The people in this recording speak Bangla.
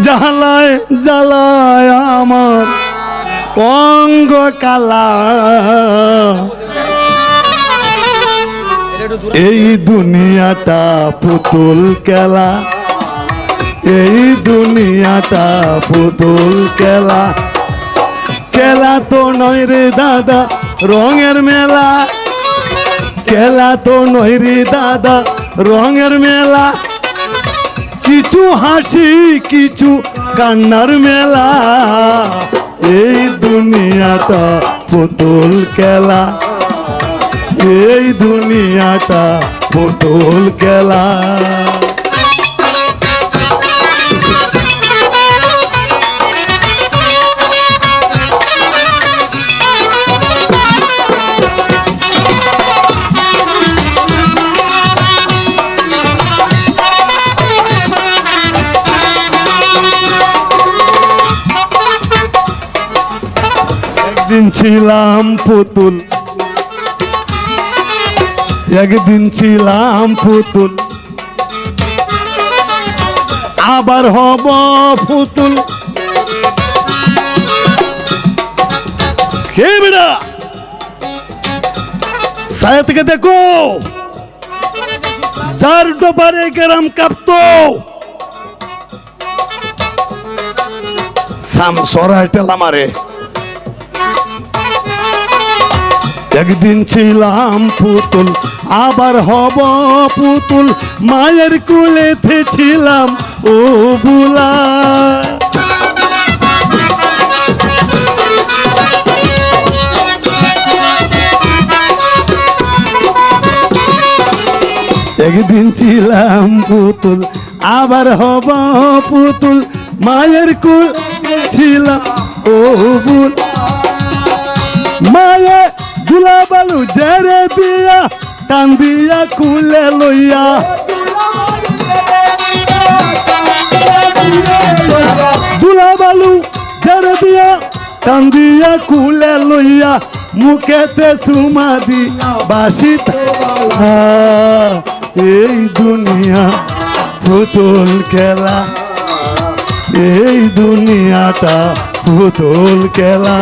জ্বালায় জ্বালায় আমার অঙ্গ কালা। এই দুনিয়াটা পুতুল খেলা, এই দুনিয়াটা পুতুল খেলা। খেলা তো নয় রে দাদা রঙের মেলা, খেলা তো নয় রে দাদা রঙের মেলা। কিছু হাসি কিছু কান্নার মেলা। এই দুনিয়াটা পুতুল খেলা, এই দুনিয়াটা পুতুল খেলা। একদিন ছিলাম পুতুল, একদিন ছিলাম পুতুল, আবার হব পুতুল। কে বেড়া ছায়া থেকে দেখো, যার ডোবারে গ্রাম কাঁপতো সাম সরাই পেলাম আরে। একদিন ছিলাম পুতুল আবার হব পুতুল, মায়ের কোলেতে ছিলাম ও বুলা। একদিন ছিলাম পুতুল আবার হব পুতুল, মায়ের কোল ছিলাম ও বুলা। মায়ে দুলা বালু জেরে দিয়া টান দিয়া কুলে লইয়া, দুলা বালু জেরে দিয়া টান দিয়া কুলে লইয়া, মুখেতে চুমা দি বাসি। এই দুনিয়া পুতুল খেলা, এই দুনিয়াটা পুতুল খেলা।